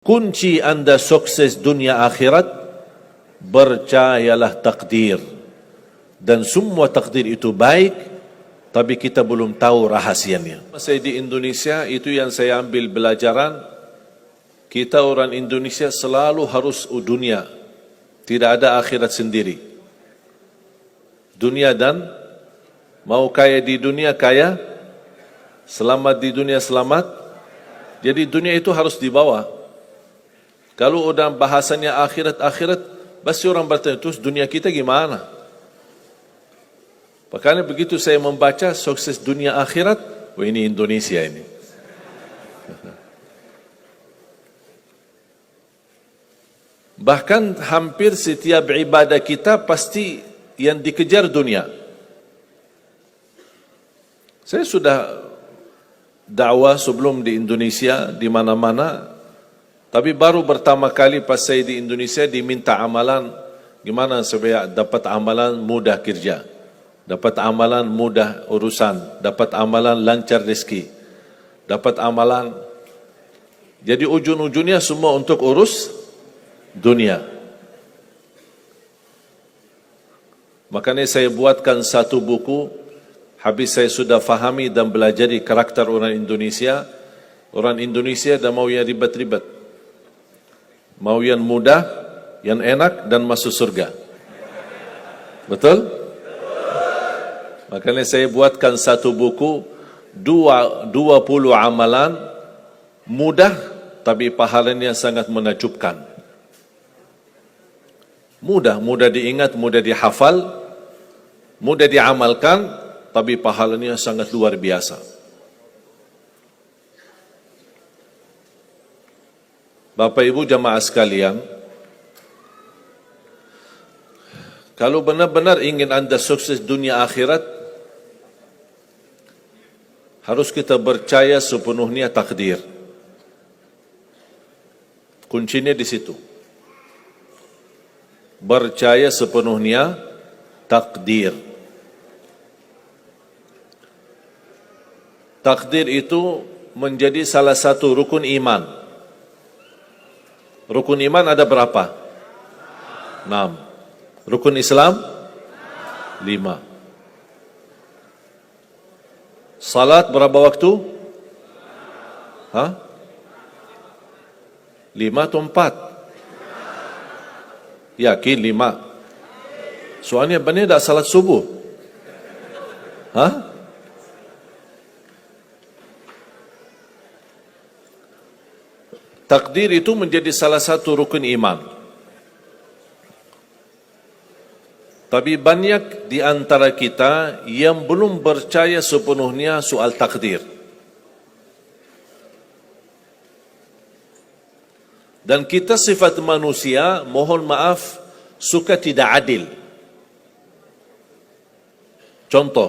Kunci anda sukses dunia akhirat, percayalah takdir. Dan semua takdir itu baik, tapi kita belum tahu rahasianya. Saya di Indonesia, itu yang saya ambil pelajaran. Kita orang Indonesia selalu harus dunia. Tidak ada akhirat sendiri. Dunia dan mau kaya di dunia kaya, selamat di dunia selamat. Jadi dunia itu harus dibawa. Kalau udah bahasanya akhirat, pasti orang bertanya, terus dunia kita gimana? Makanya begitu saya membaca sukses dunia akhirat, wah ini Indonesia ini. Bahkan hampir setiap ibadah kita pasti yang dikejar dunia. Saya sudah dakwah sebelum di Indonesia, di mana-mana. Tapi baru pertama kali pas saya di Indonesia diminta amalan, gimana supaya dapat amalan mudah kerja, dapat amalan mudah urusan, dapat amalan lancar rezeki, dapat amalan. Jadi ujung-ujungnya semua untuk urus dunia. Makanya saya buatkan satu buku, habis saya sudah fahami dan belajari karakter orang Indonesia. Orang Indonesia dah mau yang ribet-ribet. Mau yang mudah, yang enak dan masuk surga. Betul? Makanya saya buatkan satu buku 20 amalan mudah tapi pahalanya sangat menakjubkan. Mudah diingat, mudah dihafal, mudah diamalkan, tapi pahalanya sangat luar biasa. Bapak Ibu jamaah sekalian, kalau benar-benar ingin anda sukses dunia akhirat, harus kita percaya sepenuhnya takdir. Kuncinya di situ. Percaya sepenuhnya takdir. Takdir itu menjadi salah satu rukun iman. Rukun iman ada berapa? 6. Rukun Islam? 5. Salat berapa waktu? 5 atau 4? Yakin 5? Soalnya benar tak salat subuh? Takdir itu menjadi salah satu rukun iman. Tapi banyak di antara kita yang belum percaya sepenuhnya soal takdir. Dan kita sifat manusia, mohon maaf, suka tidak adil. Contoh,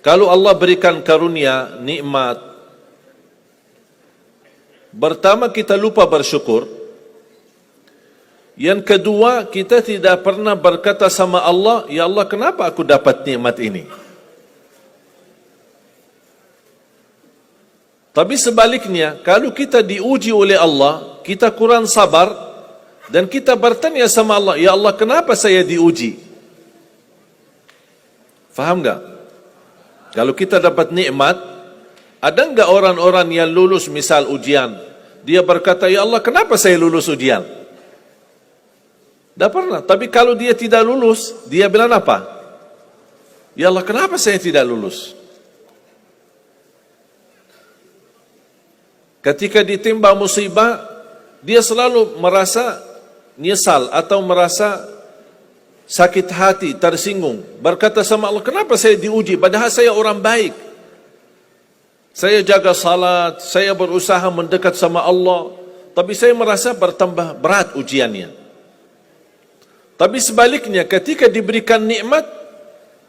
kalau Allah berikan karunia, nikmat, pertama kita lupa bersyukur. Yang kedua, kita tidak pernah berkata sama Allah, ya Allah kenapa aku dapat nikmat ini? Tapi sebaliknya, kalau kita diuji oleh Allah, kita kurang sabar, dan kita bertanya sama Allah, ya Allah kenapa saya diuji? Faham enggak? Kalau kita dapat nikmat, ada enggak orang-orang yang lulus misal ujian, dia berkata, ya Allah kenapa saya lulus ujian? Tak pernah. Tapi kalau dia tidak lulus, dia bilang apa? Ya Allah kenapa saya tidak lulus? Ketika ditimpa musibah, dia selalu merasa nyesal atau merasa sakit hati, tersinggung. Berkata sama Allah, kenapa saya diuji? Padahal saya orang baik. Saya jaga salat, saya berusaha mendekat sama Allah. Tapi saya merasa bertambah berat ujiannya. Tapi sebaliknya, ketika diberikan nikmat,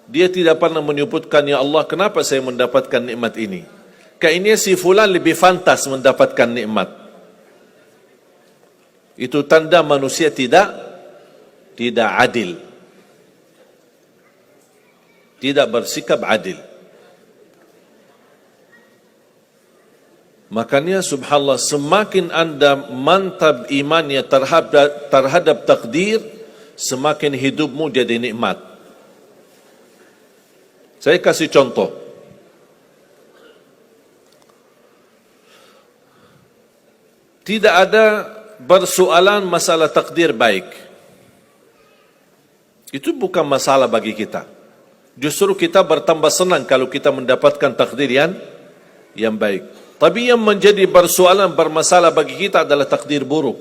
dia tidak pernah menyebutkan, ya Allah kenapa saya mendapatkan nikmat ini? Kayaknya si fulan lebih fantas mendapatkan nikmat. Itu tanda manusia tidak adil. Tidak bersikap adil. Makanya subhanallah, semakin anda mantap imannya terhadap takdir, semakin hidupmu jadi nikmat. Saya kasih contoh. Tidak ada persoalan masalah takdir baik. Itu bukan masalah bagi kita. Justru kita bertambah senang kalau kita mendapatkan takdir yang baik. Tapi yang menjadi persoalan bermasalah bagi kita adalah takdir buruk.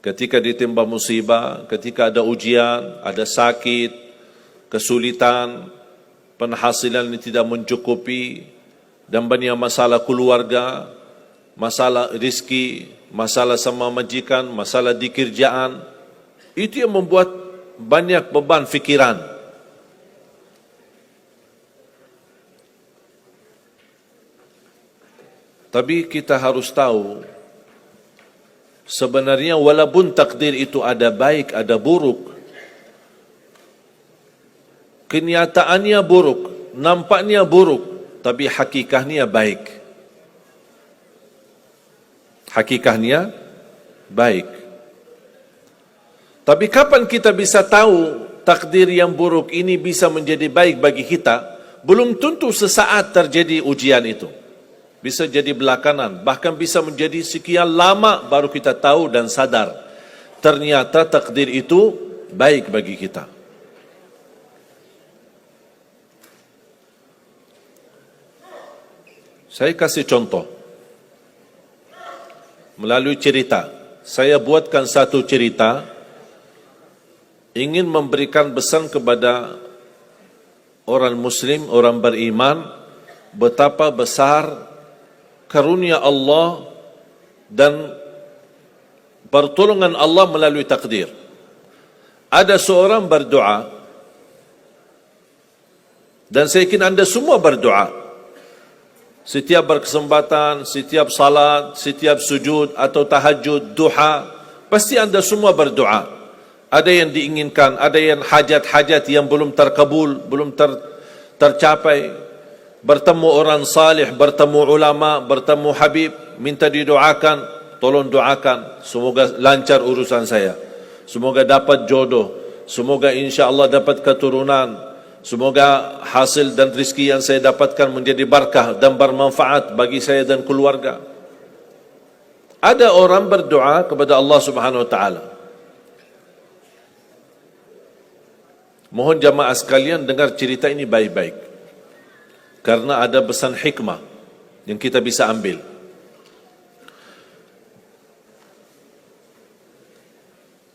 Ketika ditimpa musibah, ketika ada ujian, ada sakit, kesulitan, penghasilan yang tidak mencukupi, dan banyak masalah keluarga, masalah rizki, masalah sama majikan, masalah di kerjaan, itu yang membuat banyak beban fikiran. Tapi kita harus tahu, sebenarnya walaupun takdir itu ada baik, ada buruk, kenyataannya buruk, nampaknya buruk, tapi hakikatnya baik. Hakikatnya baik. Tapi kapan kita bisa tahu takdir yang buruk ini bisa menjadi baik bagi kita? Belum tentu sesaat terjadi ujian itu. Bisa jadi belakangan, bahkan bisa menjadi sekian lama baru kita tahu dan sadar ternyata takdir itu baik bagi kita. Saya kasih contoh melalui cerita. Saya buatkan satu cerita, ingin memberikan pesan kepada orang muslim, orang beriman, betapa besar karunia Allah dan pertolongan Allah melalui takdir. Ada seorang berdoa, dan saya yakin anda semua berdoa. Setiap berkesempatan, setiap salat, setiap sujud atau tahajud, duha, pasti anda semua berdoa. Ada yang diinginkan, ada yang hajat-hajat yang belum terkabul, belum tercapai. Bertemu orang salih, bertemu ulama, bertemu habib, minta didoakan, tolong doakan, semoga lancar urusan saya, semoga dapat jodoh, semoga insya Allah dapat keturunan, semoga hasil dan rezeki yang saya dapatkan menjadi barakah dan bermanfaat bagi saya dan keluarga. Ada orang berdoa kepada Allah Subhanahu wa taala. Mohon jamaah sekalian dengar cerita ini baik-baik, karena ada pesan hikmah yang kita bisa ambil.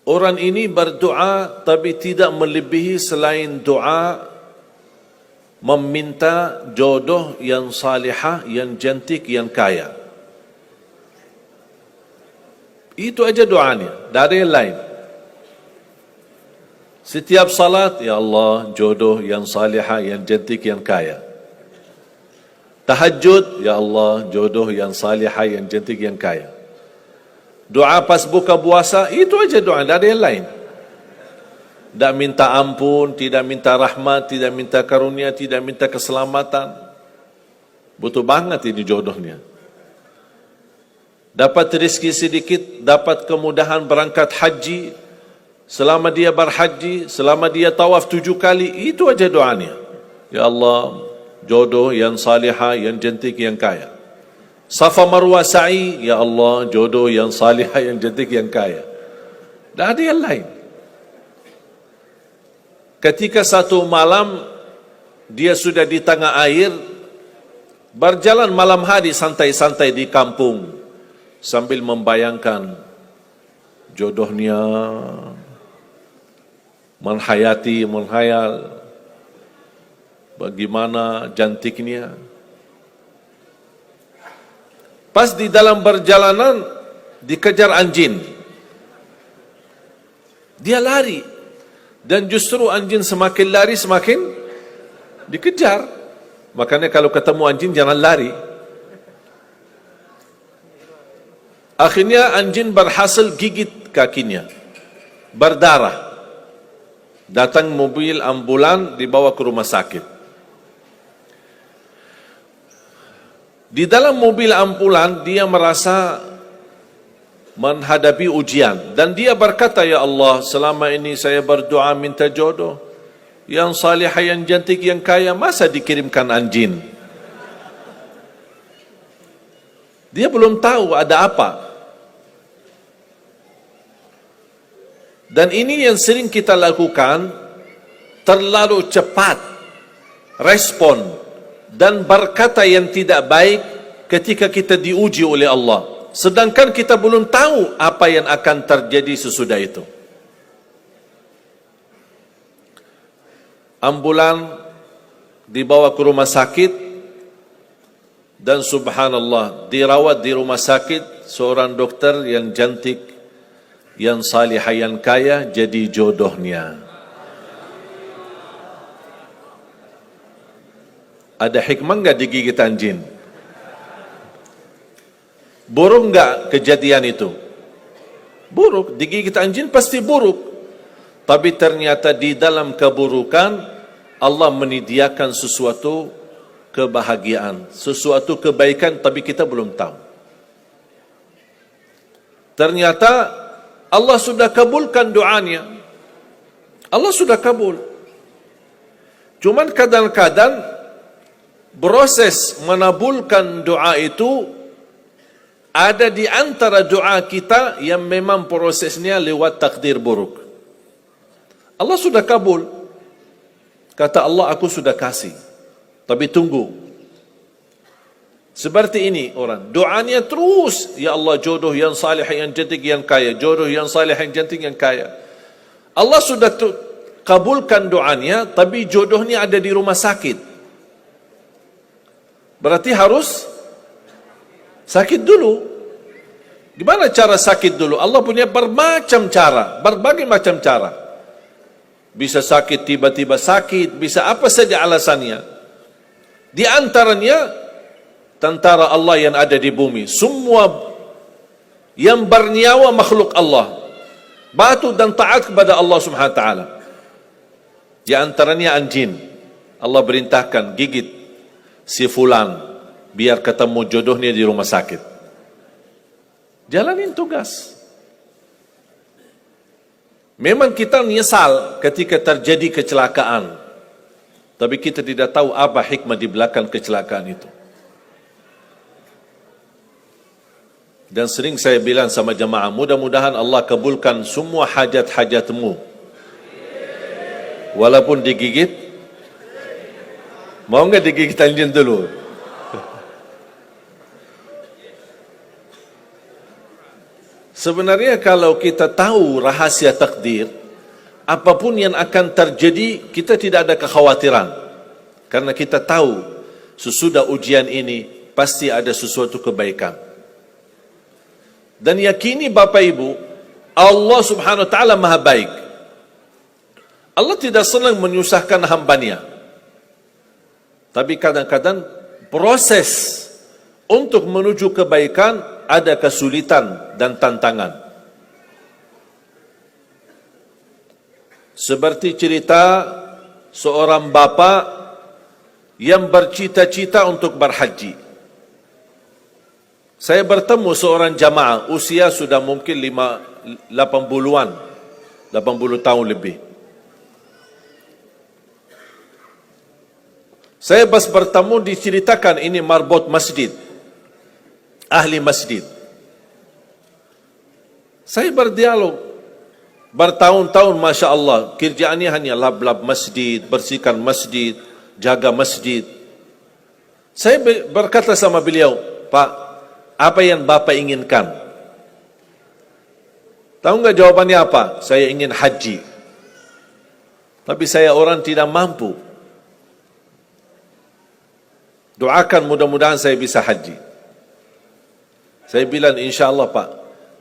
Orang ini berdoa tapi tidak melebihi selain doa meminta jodoh yang salihah, yang cantik, yang kaya. Itu aja doanya, dari yang lain. Setiap salat, ya Allah, jodoh yang salihah, yang cantik, yang kaya. Tahajud, ya Allah, jodoh yang salihah, yang cantik, yang kaya. Doa pas buka puasa, itu aja doa, tidak ada yang lain. Tidak minta ampun, tidak minta rahmat, tidak minta karunia, tidak minta keselamatan. Butuh banget ini jodohnya. Dapat rezeki sedikit, dapat kemudahan berangkat haji. Selama dia berhaji, selama dia tawaf 7 kali, itu aja doanya. Ya Allah, jodoh yang salihah, yang cantik, yang kaya. Safa Marwah sa'i, ya Allah, jodoh yang salihah, yang cantik, yang kaya. Tak ada yang lain. Ketika satu malam dia sudah di tengah air, berjalan malam hari santai-santai di kampung sambil membayangkan jodohnya, menghayal bagaimana cantiknya. Pas di dalam perjalanan dikejar anjing. Dia lari, dan justru anjing semakin lari semakin dikejar. Makanya kalau ketemu anjing jangan lari. Akhirnya anjing berhasil gigit kakinya, berdarah. Datang mobil ambulan, dibawa ke rumah sakit. Di dalam mobil ambulan dia merasa menghadapi ujian dan dia berkata, ya Allah, selama ini saya berdoa minta jodoh yang salihah, yang cantik, yang kaya, masa dikirimkan anjing? Dia belum tahu ada apa. Dan ini yang sering kita lakukan, terlalu cepat respon dan berkata yang tidak baik ketika kita diuji oleh Allah, sedangkan kita belum tahu apa yang akan terjadi sesudah itu. Ambulan dibawa ke rumah sakit dan subhanallah dirawat di rumah sakit seorang dokter yang cantik, yang salihah, yang kaya, jadi jodohnya. Ada hikmah enggak digigit anjing? Buruk enggak kejadian itu? Buruk, digigit anjing pasti buruk. Tapi ternyata di dalam keburukan Allah menyediakan sesuatu kebahagiaan, sesuatu kebaikan, tapi kita belum tahu. Ternyata Allah sudah kabulkan doanya. Allah sudah kabul. Cuman kadang-kadang proses menabulkan doa itu ada di antara doa kita yang memang prosesnya lewat takdir buruk. Allah sudah kabul. Kata Allah, aku sudah kasih. Tapi tunggu. Seperti ini orang, doanya terus, ya Allah, jodoh yang salih, yang cantik, yang kaya, jodoh yang salih, yang cantik, yang kaya. Allah sudah kabulkan doanya, tapi jodohnya ada di rumah sakit. Berarti harus sakit dulu. Gimana cara sakit dulu? Allah punya bermacam cara, berbagai macam cara. Bisa sakit, tiba-tiba sakit, bisa apa saja alasannya. Di antaranya tentara Allah yang ada di bumi, semua yang bernyawa makhluk Allah, patuh dan taat kepada Allah Subhanahu wa taala. Di antaranya anjing. Allah perintahkan gigit si fulan biar ketemu jodohnya di rumah sakit. Jalanin tugas. Memang kita menyesal ketika terjadi kecelakaan, tapi kita tidak tahu apa hikmah di belakang kecelakaan itu. Dan sering saya bilang sama jemaah, mudah-mudahan Allah kabulkan semua hajat-hajatmu. Walaupun digigit, mau enggak digigit anjing dulu? Sebenarnya kalau kita tahu rahasia takdir, apapun yang akan terjadi, kita tidak ada kekhawatiran. Karena kita tahu sesudah ujian ini pasti ada sesuatu kebaikan. Dan yakini Bapak Ibu, Allah Subhanahu wa taala Maha baik. Allah tidak senang menyusahkan hambanya. Tapi kadang-kadang proses untuk menuju kebaikan ada kesulitan dan tantangan. Seperti cerita seorang bapa yang bercita-cita untuk berhaji. Saya bertemu seorang jamaah, usia sudah mungkin 80-an, 80 tahun lebih. Saya pas bertemu diceritakan ini marbot masjid, ahli masjid. Saya berdialog bertahun-tahun, Masya Allah, kerjaannya hanya lap-lap masjid, bersihkan masjid, jaga masjid. Saya berkata sama beliau, Pak, apa yang Bapak inginkan? Tahu enggak jawabannya apa? Saya ingin haji. Tapi saya orang tidak mampu. Doakan mudah-mudahan saya bisa haji. Saya bilang, insya Allah Pak,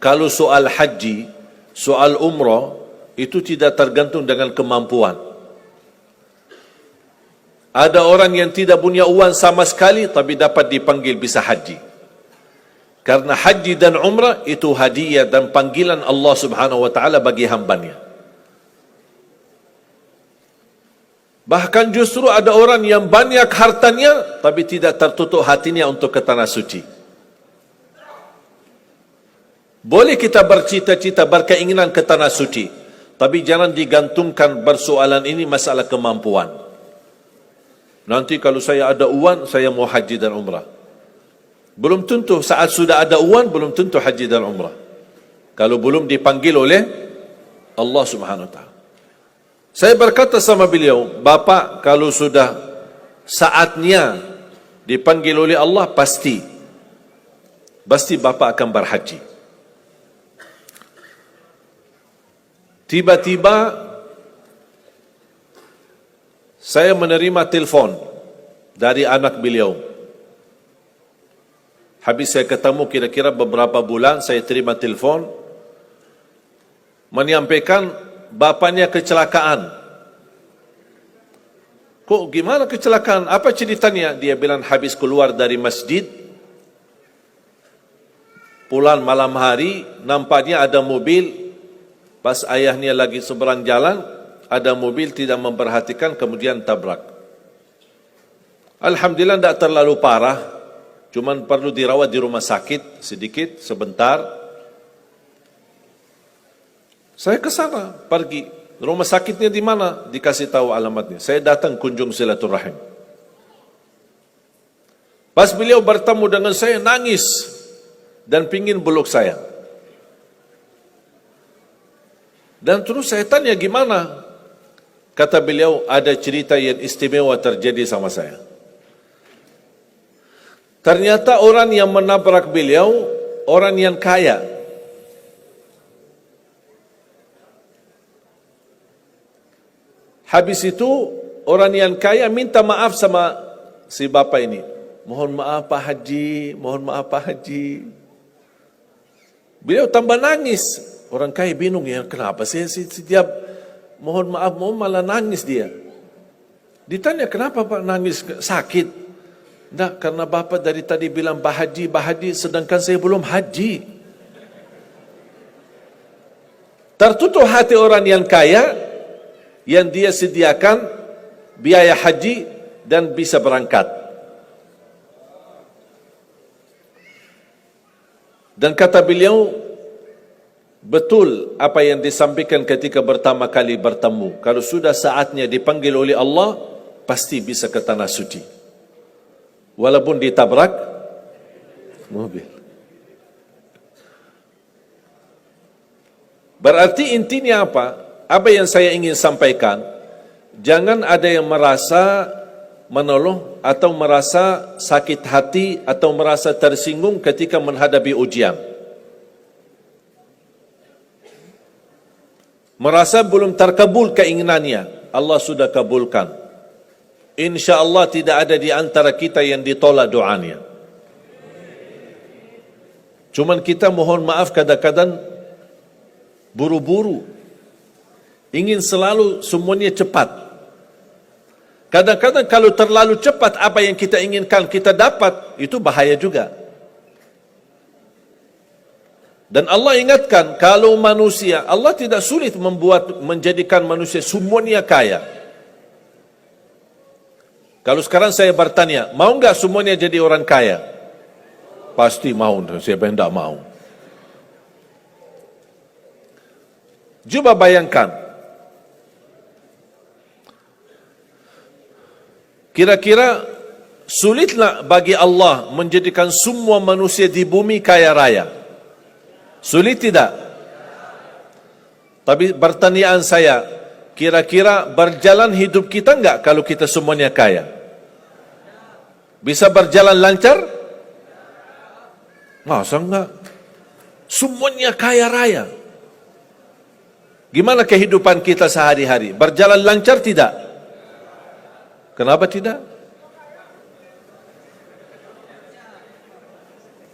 kalau soal haji, soal umrah, itu tidak tergantung dengan kemampuan. Ada orang yang tidak punya uang sama sekali, tapi dapat dipanggil bisa haji. Karena haji dan umrah itu hadiah dan panggilan Allah Subhanahu wa taala bagi hambanya. Bahkan justru ada orang yang banyak hartanya tapi tidak tertutup hatinya untuk ke tanah suci. Boleh kita bercita-cita, berkeinginan ke tanah suci, tapi jangan digantungkan persoalan ini masalah kemampuan. Nanti kalau saya ada uang, saya mau haji dan umrah. Belum tentu saat sudah ada uang, belum tentu haji dan umrah. Kalau belum dipanggil oleh Allah Subhanahu wa ta'ala. Saya berkata sama beliau, Bapak kalau sudah saatnya dipanggil oleh Allah, pasti Bapak akan berhaji. Tiba-tiba saya menerima telefon dari anak beliau. Habis saya ketemu kira-kira beberapa bulan, saya terima telefon menyampaikan bapaknya kecelakaan. Kok gimana kecelakaan? Apa ceritanya? Dia bilang habis keluar dari masjid, pulang malam hari, nampaknya ada mobil, pas ayahnya lagi seberang jalan, ada mobil tidak memperhatikan, kemudian tabrak. Alhamdulillah tidak terlalu parah, cuman perlu dirawat di rumah sakit sedikit, sebentar. Saya ke sana, pergi. Rumah sakitnya di mana? Dikasih tahu alamatnya. Saya datang kunjung silaturahim. Pas beliau bertemu dengan saya, nangis dan pingin peluk saya. Dan terus saya tanya gimana? Kata beliau, ada cerita yang istimewa terjadi sama saya. Ternyata orang yang menabrak beliau, orang yang kaya. Habis itu orang yang kaya minta maaf sama si bapak ini. Mohon maaf Pak Haji, mohon maaf Pak Haji. Beliau tambah nangis. Orang kaya bingung, ya kenapa sih setiap mohon maaf malah nangis dia. Ditanya kenapa Pak nangis, sakit? Tidak, karena bapak dari tadi bilang Pak Haji, sedangkan saya belum haji. Tertutup hati orang yang kaya, yang dia sediakan biaya haji dan bisa berangkat. Dan kata beliau, betul apa yang disampaikan ketika pertama kali bertemu. Kalau sudah saatnya dipanggil oleh Allah, pasti bisa ke tanah suci. Walaupun ditabrak mobil. Berarti intinya apa? Apa yang saya ingin sampaikan, jangan ada yang merasa menolong atau merasa sakit hati atau merasa tersinggung ketika menghadapi ujian. Merasa belum terkabul keinginannya, Allah sudah kabulkan. InsyaAllah tidak ada di antara kita yang ditolak doanya. Cuman kita mohon maaf kadang-kadang buru-buru. Ingin selalu semuanya cepat. Kadang-kadang kalau terlalu cepat apa yang kita inginkan kita dapat, itu bahaya juga. Dan Allah ingatkan, kalau manusia, Allah tidak sulit menjadikan manusia semuanya kaya. Kalau sekarang saya bertanya, mau enggak semuanya jadi orang kaya? Pasti mau, siapa yang tidak mau? Coba bayangkan, kira-kira sulitlah bagi Allah menjadikan semua manusia di bumi kaya raya? Sulit tidak? Tapi pertanyaan saya, kira-kira berjalan hidup kita enggak kalau kita semuanya kaya? Bisa berjalan lancar? Masa enggak? Semuanya kaya raya. Gimana kehidupan kita sehari-hari? Berjalan lancar tidak? Kenapa tidak?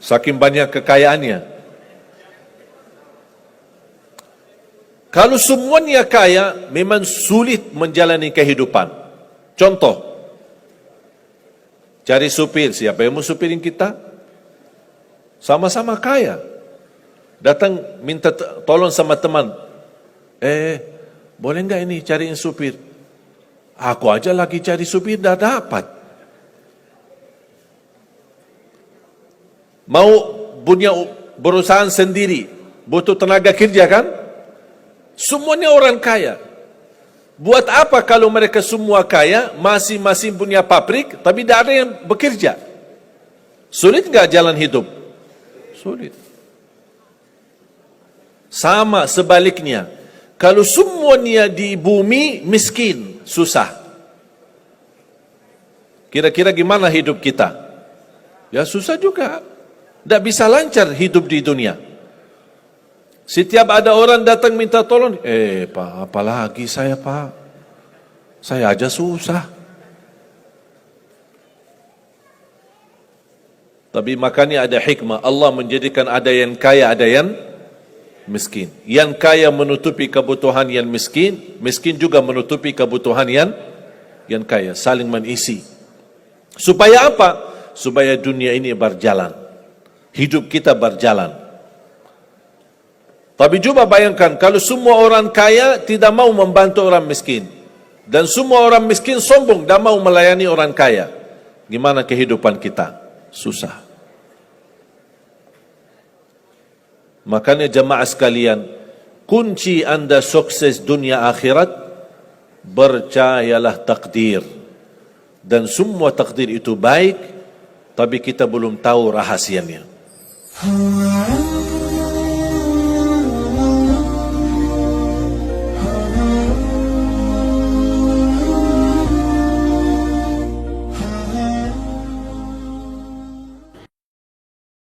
Saking banyak kekayaannya. Kalau semuanya kaya, memang sulit menjalani kehidupan. Contoh, cari supir, siapa yang mau supirin kita? Sama-sama kaya. Datang minta tolong sama teman. Boleh enggak ini cariin supir? Aku aja lagi cari supir, dah dapat. Mau punya perusahaan sendiri, butuh tenaga kerja kan? Semuanya orang kaya. Buat apa kalau mereka semua kaya, masing-masing punya pabrik, tapi tidak ada yang bekerja? Sulit nggak jalan hidup? Sulit. Sama sebaliknya, kalau semuanya di bumi miskin, susah. Kira-kira gimana hidup kita? Ya susah juga. Tidak bisa lancar hidup di dunia. Setiap ada orang datang minta tolong, Pak, apalagi saya, Pak? Saya aja susah. Tapi makanya ada hikmah. Allah menjadikan ada yang kaya, ada yang miskin. Yang kaya menutupi kebutuhan yang miskin, miskin juga menutupi kebutuhan yang kaya. Saling mengisi. Supaya apa? Supaya dunia ini berjalan. Hidup kita berjalan. Tapi coba bayangkan, kalau semua orang kaya tidak mau membantu orang miskin, dan semua orang miskin sombong, tidak mau melayani orang kaya, gimana kehidupan kita? Susah. Makanya jemaah sekalian, kunci anda sukses dunia akhirat, percayalah takdir. Dan semua takdir itu baik, tapi kita belum tahu rahasianya.